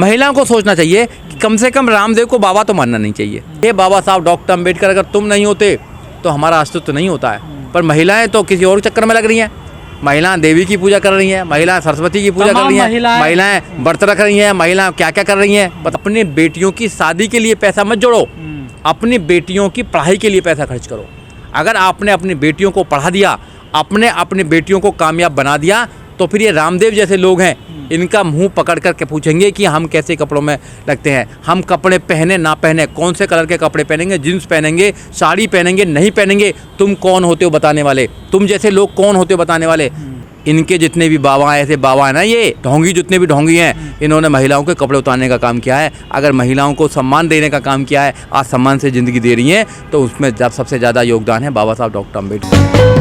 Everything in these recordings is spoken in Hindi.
महिलाओं को सोचना चाहिए कि कम से कम रामदेव को बाबा तो मानना नहीं चाहिए। ये बाबा साहब डॉक्टर अम्बेडकर अगर तुम नहीं होते तो हमारा अस्तित्व नहीं होता है। पर महिलाएं तो किसी और चक्कर में लग रही हैं। महिलाएं देवी की पूजा कर रही हैं, महिलाएं सरस्वती की पूजा कर रही हैं, महिलाएं व्रत रख रही हैं, महिलाएं क्या क्या कर रही हैं। बस अपनी बेटियों की शादी के लिए पैसा मत जोड़ो, अपनी बेटियों की पढ़ाई के लिए पैसा खर्च करो। अगर आपने अपनी बेटियों को पढ़ा दिया, आपने अपनी बेटियों को कामयाब बना दिया, तो फिर ये रामदेव जैसे लोग हैं, इनका मुंह पकड़ करके पूछेंगे कि हम कैसे कपड़ों में लगते हैं, हम कपड़े पहने ना पहने, कौन से कलर के कपड़े पहनेंगे, जींस पहनेंगे, साड़ी पहनेंगे, नहीं पहनेंगे, तुम कौन होते हो बताने वाले, तुम जैसे लोग कौन होते हो बताने वाले। इनके जितने भी बाबा हैं, ऐसे बाबा हैं ना, ये ढोंगी जितने भी ढोंगी हैं, इन्होंने महिलाओं के कपड़े उतारने का काम किया है। अगर महिलाओं को सम्मान देने का काम किया है, आज सम्मान से ज़िंदगी दे रही हैं, तो उसमें सबसे ज़्यादा योगदान है बाबा साहब डॉक्टर अम्बेडकर।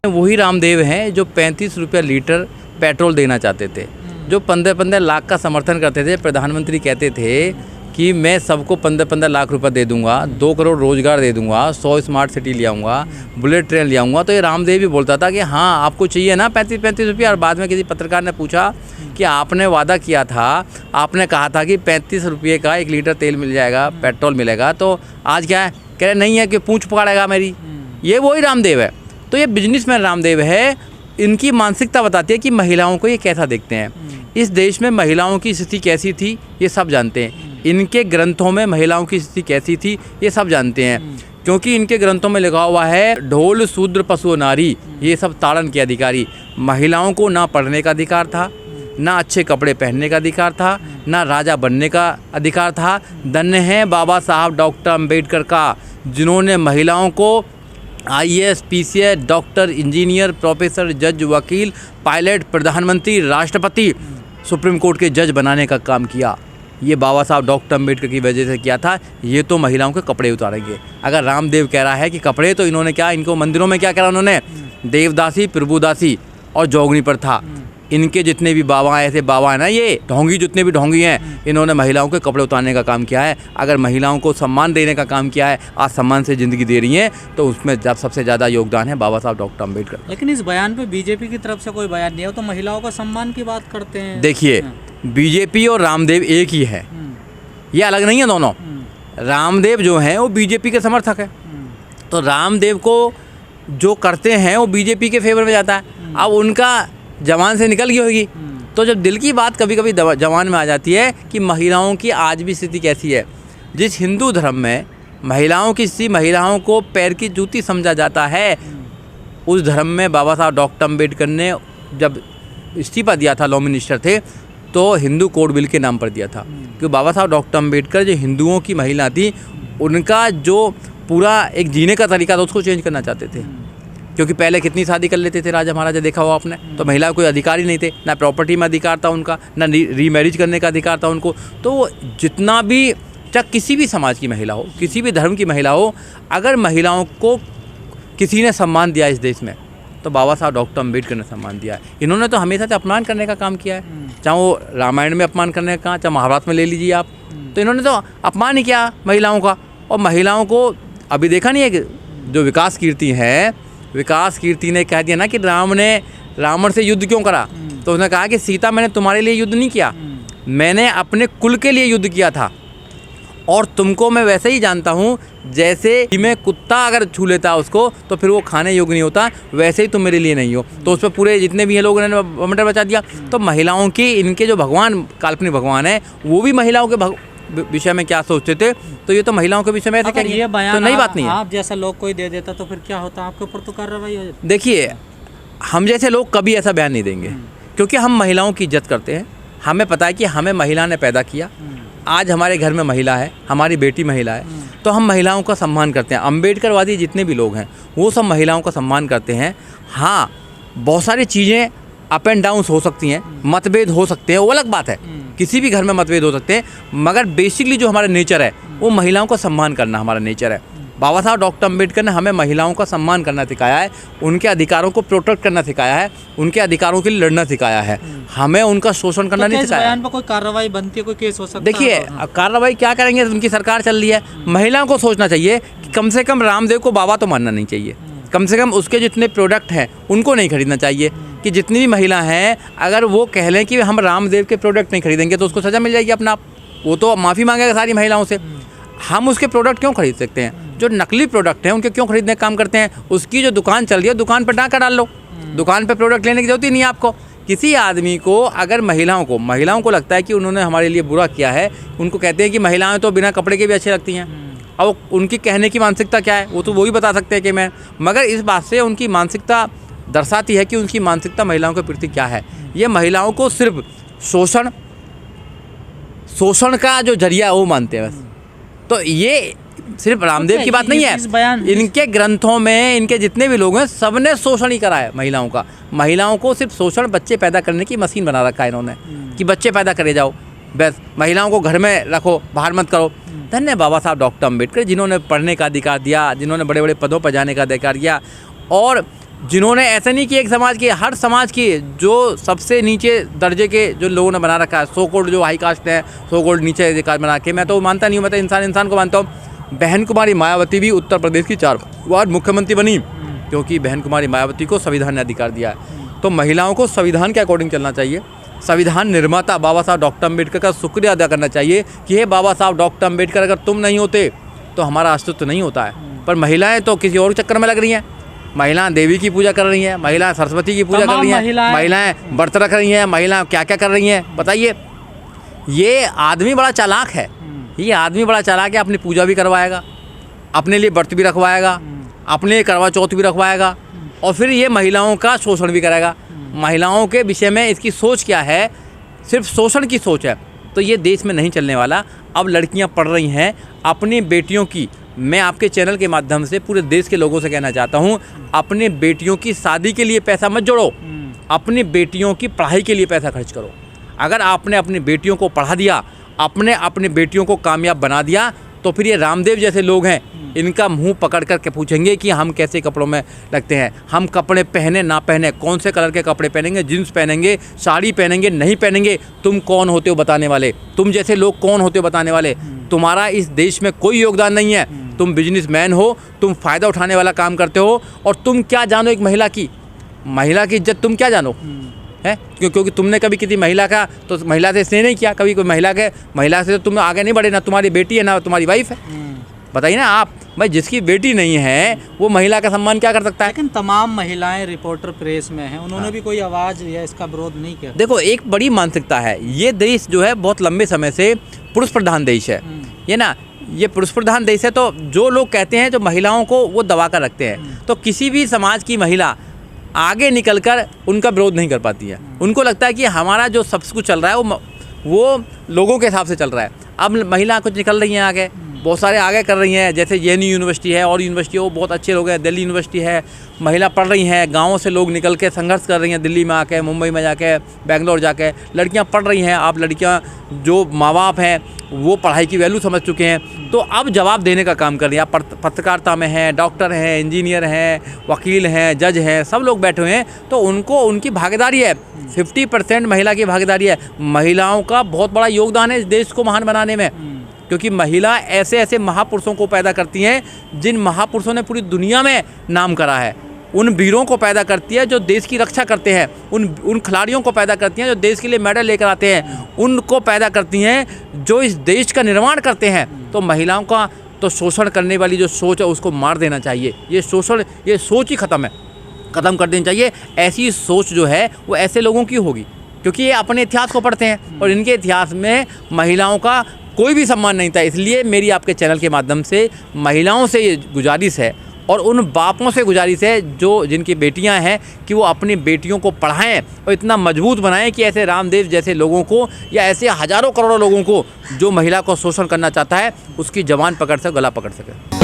वही रामदेव हैं जो 35 रुपये लीटर पेट्रोल देना चाहते थे, जो 15-15 लाख का समर्थन करते थे। प्रधानमंत्री कहते थे कि मैं सबको 15-15 लाख रुपए दे दूंगा, 2 करोड़ रोजगार दे दूंगा, 100 स्मार्ट सिटी ले आऊँगा, बुलेट ट्रेन ले आऊँगा। तो ये रामदेव भी बोलता था कि हाँ आपको चाहिए ना 35-35 रुपये। और बाद में किसी पत्रकार ने पूछा कि आपने वादा किया था, आपने कहा था कि 35 रुपये का 1 लीटर तेल मिल जाएगा, पेट्रोल मिलेगा, तो आज क्या है? कह रहे नहीं है कि पूँछ पकड़ेगा मेरी। ये वही रामदेव है। तो ये बिजनेसमैन रामदेव है। इनकी मानसिकता बताती है कि महिलाओं को ये कैसा देखते हैं। इस देश में महिलाओं की स्थिति कैसी थी ये सब जानते हैं। इनके ग्रंथों में महिलाओं की स्थिति कैसी थी ये सब जानते हैं, क्योंकि इनके ग्रंथों में लिखा हुआ है ढोल शूद्र पशु नारी, ये सब ताड़न के अधिकारी। महिलाओं को ना पढ़ने का अधिकार था, ना अच्छे कपड़े पहनने का अधिकार था, ना राजा बनने का अधिकार था। धन्य है बाबा साहब डॉक्टर अम्बेडकर का, जिन्होंने महिलाओं को IAS, PCS, doctor, engineer, professor, जज, वकील, पायलट, प्रधानमंत्री, राष्ट्रपति, सुप्रीम कोर्ट के जज बनाने का काम किया। ये बाबा साहब डॉक्टर अम्बेडकर की वजह से किया था। ये तो महिलाओं के कपड़े उतारेंगे। अगर रामदेव कह रहा है कि कपड़े, तो इन्होंने क्या, इनको मंदिरों में क्या करा उन्होंने? देवदासी, प्रभुदासी और जोगनी पर था। इनके जितने भी बाबा हैं, ऐसे बाबा हैं ना, ये ढोंगी जितने भी ढोंगी हैं, इन्होंने महिलाओं के कपड़े उतारने का काम किया है। अगर महिलाओं को सम्मान देने का काम किया है, आज सम्मान से ज़िंदगी दे रही हैं, तो उसमें सबसे ज़्यादा योगदान है बाबा साहब डॉक्टर अम्बेडकर। लेकिन इस बयान पे बीजेपी की तरफ से कोई बयान नहीं है, तो महिलाओं का सम्मान की बात करते हैं। देखिए, बीजेपी और रामदेव एक ही है, ये अलग नहीं है दोनों। रामदेव जो हैं वो बीजेपी के समर्थक है, तो रामदेव को जो करते हैं वो बीजेपी के फेवर में जाता है। अब उनका जवान से निकल गई होगी, तो जब दिल की बात कभी कभी जवान में आ जाती है कि महिलाओं की आज भी स्थिति कैसी है। जिस हिंदू धर्म में महिलाओं की स्थिति, महिलाओं को पैर की जूती समझा जाता है, उस धर्म में बाबा साहब डॉक्टर अम्बेडकर ने जब इस्तीफा दिया था, लॉ मिनिस्टर थे, तो हिंदू कोड बिल के नाम पर दिया था। क्योंकि बाबा साहब डॉक्टर अम्बेडकर जो हिंदुओं की महिला थी, उनका जो पूरा एक जीने का तरीका था उसको चेंज करना चाहते थे। क्योंकि पहले कितनी शादी कर लेते थे राजा महाराजा, देखा हुआ आपने, तो महिला कोई अधिकार ही नहीं थे, ना प्रॉपर्टी में अधिकार था उनका, ना रीमैरिज करने का अधिकार था उनको। तो जितना भी, चाहे किसी भी समाज की महिला हो, किसी भी धर्म की महिला हो, अगर महिलाओं को किसी ने सम्मान दिया इस देश में, तो बाबा साहब डॉक्टर अम्बेडकर ने सम्मान दिया है। इन्होंने तो हमेशा से अपमान करने का काम किया है, चाहे वो रामायण में अपमान करने का, चाहे महाभारत में ले लीजिए आप, तो इन्होंने तो अपमान ही किया महिलाओं का। और महिलाओं को अभी देखा नहीं है कि जो विकास कीर्ति है, विकास कीर्ति ने कह दिया ना कि राम ने रावण से युद्ध क्यों करा, तो उसने कहा कि सीता, मैंने तुम्हारे लिए युद्ध नहीं किया, मैंने अपने कुल के लिए युद्ध किया था, और तुमको मैं वैसे ही जानता हूँ जैसे में कुत्ता अगर छू लेता उसको तो फिर वो खाने योग्य नहीं होता, वैसे ही तुम मेरे लिए नहीं हो। तो उस पर पूरे जितने भी हैं लोगों ने बमंडर बचा दिया। तो महिलाओं की, इनके जो भगवान, काल्पनिक भगवान है, वो भी महिलाओं के विषय में क्या सोचते थे, तो ये तो महिलाओं के विषय में ऐसे करिए, तो नई बात नहीं है। आप जैसा लोग कोई दे देता तो फिर क्या होता, आपके ऊपर तो कार्रवाई हो जाती। देखिए, हम जैसे लोग कभी ऐसा बयान नहीं देंगे, क्योंकि हम महिलाओं की इज्जत करते हैं। हमें पता है कि हमें महिला ने पैदा किया, आज हमारे घर में महिला है, हमारी बेटी महिला है, तो हम महिलाओं का सम्मान करते हैं। अम्बेडकरवादी जितने भी लोग हैं वो सब महिलाओं का सम्मान करते हैं। हाँ, बहुत सारी चीज़ें अप एंड डाउन हो सकती हैं, मतभेद हो सकते हैं, वो अलग बात है, किसी भी घर में मतभेद हो सकते हैं, मगर बेसिकली जो हमारा नेचर है वो महिलाओं का सम्मान करना हमारा नेचर है। बाबा साहब डॉक्टर अम्बेडकर ने हमें महिलाओं का सम्मान करना सिखाया है, उनके अधिकारों को प्रोटेक्ट करना सिखाया है, उनके अधिकारों के लिए लड़ना सिखाया है, हमें उनका शोषण करना नहीं सिखाया। बयान पर कोई कार्रवाई बनती है, कोई केस हो सकता है? देखिए, कार्रवाई क्या करेंगे, उनकी सरकार चल रही है। महिलाओं को सोचना चाहिए कि कम से कम रामदेव को बाबा तो मानना नहीं चाहिए, कम से कम उसके जितने प्रोडक्ट हैं उनको नहीं खरीदना चाहिए। कि जितनी भी महिला हैं अगर वो कह लें कि हम रामदेव के प्रोडक्ट नहीं खरीदेंगे तो उसको सज़ा मिल जाएगी अपना आप। वो तो माफ़ी मांगेगा सारी महिलाओं से। हम उसके प्रोडक्ट क्यों खरीद सकते हैं? जो नकली प्रोडक्ट हैं उनके क्यों खरीदने का काम करते हैं? उसकी जो दुकान चल रही है दुकान पर डाका डाल लो, दुकान पर प्रोडक्ट लेने की जरूरत ही नहीं है आपको। किसी आदमी को अगर महिलाओं को लगता है कि उन्होंने हमारे लिए बुरा किया है, उनको कहते हैं कि महिलाएं तो बिना कपड़े के भी अच्छी लगती हैं, और उनकी कहने की मानसिकता क्या है वो तो वही बता सकते हैं कि मैं, मगर इस बात से उनकी मानसिकता दर्शाती है कि उनकी मानसिकता महिलाओं के प्रति क्या है। ये महिलाओं को सिर्फ शोषण का जो जरिया है वो मानते हैं बस। तो ये सिर्फ रामदेव की बात नहीं है, इनके ग्रंथों में इनके जितने भी लोग हैं सबने शोषण ही करा है महिलाओं का। महिलाओं को सिर्फ शोषण, बच्चे पैदा करने की मशीन बना रखा है इन्होंने कि बच्चे पैदा करे जाओ बस, महिलाओं को घर में रखो, बाहर मत करो। धन्य बाबा साहब डॉक्टर अम्बेडकर जिन्होंने पढ़ने का अधिकार दिया, जिन्होंने बड़े बड़े पदों पर जाने का अधिकार दिया, और जिन्होंने ऐसा नहीं कि एक समाज की, हर समाज की जो सबसे नीचे दर्जे के जो लोगों ने बना रखा है, सो कॉल्ड जो हाई कास्ट है, सो कॉल्ड नीचे अधिकार बना के, मैं तो मानता नहीं हूँ, मैं तो इंसान को मानता हूँ। बहन कुमारी मायावती भी उत्तर प्रदेश की 4 बार मुख्यमंत्री बनी क्योंकि बहन कुमारी मायावती को संविधान ने अधिकार दिया है। तो महिलाओं को संविधान के अकॉर्डिंग चलना चाहिए। संविधान निर्माता बाबा साहब डॉक्टर अम्बेडकर का शुक्रिया अदा करना चाहिए कि हे बाबा साहब डॉक्टर अम्बेडकर, अगर तुम नहीं होते तो हमारा अस्तित्व नहीं होता है। पर महिलाएं तो किसी और चक्कर में लग रही हैं। महिलाएं देवी की पूजा कर रही हैं, महिलाएं सरस्वती की पूजा कर रही हैं, महिलाएं व्रत रख रही हैं, महिलाएं क्या क्या कर रही हैं बताइए। ये आदमी बड़ा चालाक है, ये आदमी बड़ा चालाक है। अपनी पूजा भी करवाएगा, अपने लिए व्रत भी रखवाएगा, अपने लिए करवा चौथ भी रखवाएगा, और फिर ये महिलाओं का शोषण भी करेगा। महिलाओं के विषय में इसकी सोच क्या है? सिर्फ शोषण की सोच है। तो ये देश में नहीं चलने वाला। अब लड़कियां पढ़ रही हैं, अपनी बेटियों की, मैं आपके चैनल के माध्यम से पूरे देश के लोगों से कहना चाहता हूं, अपने बेटियों की शादी के लिए पैसा मत जोड़ो, अपनी बेटियों की पढ़ाई के लिए पैसा खर्च करो। अगर आपने अपनी बेटियों को पढ़ा दिया, आपने अपनी बेटियों को कामयाब बना दिया, तो फिर ये रामदेव जैसे लोग हैं, इनका मुंह पकड़ कर के पूछेंगे कि हम कैसे कपड़ों में लगते हैं, हम कपड़े पहने ना पहने, कौन से कलर के कपड़े पहनेंगे, जीन्स पहनेंगे, साड़ी पहनेंगे, नहीं पहनेंगे, तुम कौन होते हो बताने वाले? तुम जैसे लोग कौन होते हो बताने वाले? तुम्हारा इस देश में कोई योगदान नहीं है। तुम बिजनेसमैन हो, तुम फ़ायदा उठाने वाला काम करते हो, और तुम क्या जानो एक महिला की इज्जत तुम क्या जानो है? क्योंकि तुमने कभी किसी महिला का तो महिला से स्नेह नहीं किया, कभी कोई महिला से तो तुम आगे नहीं बढ़े, ना तुम्हारी बेटी है ना तुम्हारी वाइफ है। बताइए ना आप, भाई जिसकी बेटी नहीं है वो महिला का सम्मान क्या कर सकता है? लेकिन तमाम महिलाएं रिपोर्टर प्रेस में हैं, उन्होंने भी कोई आवाज़ या इसका विरोध नहीं किया। देखो, एक बड़ी मानसिकता है, ये देश जो है बहुत लंबे समय से पुरुष प्रधान देश है, ये ना, ये पुरुष प्रधान देश है। तो जो लोग कहते हैं जो महिलाओं को वो दबा कर रखते हैं, तो किसी भी समाज की महिला आगे निकलकर उनका विरोध नहीं कर पाती है। उनको लगता है कि हमारा जो सब कुछ चल रहा है वो लोगों के हिसाब से चल रहा है। अब महिला कुछ निकल रही हैं आगे, बहुत सारे आगे कर रही हैं, जैसे जेएनयू यूनिवर्सिटी है और यूनिवर्सिटी है, वो बहुत अच्छे लोग हैं। दिल्ली यूनिवर्सिटी है, महिला पढ़ रही हैं, गाँव से लोग निकल के संघर्ष कर रही हैं, दिल्ली में आके, मुंबई में जाके, बेंगलोर जाके लड़कियां पढ़ रही हैं। अब लड़कियां, जो माँ बाप हैं वो पढ़ाई की वैल्यू समझ चुके हैं, तो अब जवाब देने का काम कर रही हैं। आप पत्रकारिता में हैं, डॉक्टर हैं, इंजीनियर हैं, वकील हैं, जज हैं, सब लोग बैठे हुए हैं। तो उनको उनकी भागीदारी है, 50% महिला की भागीदारी है। महिलाओं का बहुत बड़ा योगदान है इस देश को महान बनाने में, क्योंकि महिला ऐसे ऐसे महापुरुषों को पैदा करती हैं जिन महापुरुषों ने पूरी दुनिया में नाम करा है। उन वीरों को पैदा करती है जो देश की रक्षा करते हैं, उन खिलाड़ियों को पैदा करती हैं जो देश के लिए मेडल लेकर आते हैं, उनको पैदा करती हैं जो इस देश का निर्माण करते हैं। तो महिलाओं का तो शोषण करने वाली जो सोच है उसको मार देना चाहिए। ये सोच ही ख़त्म कर देनी चाहिए। ऐसी सोच जो है वो ऐसे लोगों की होगी क्योंकि ये अपने इतिहास को पढ़ते हैं और इनके इतिहास में महिलाओं का कोई भी सम्मान नहीं था। इसलिए मेरी आपके चैनल के माध्यम से महिलाओं से ये गुजारिश है और उन बापों से गुजारिश है जिनकी बेटियां हैं कि वो अपनी बेटियों को पढ़ाएं और इतना मजबूत बनाएं कि ऐसे रामदेव जैसे लोगों को या ऐसे हज़ारों करोड़ों लोगों को जो महिला को शोषण करना चाहता है उसकी जबान पकड़ सके, गला पकड़ सके।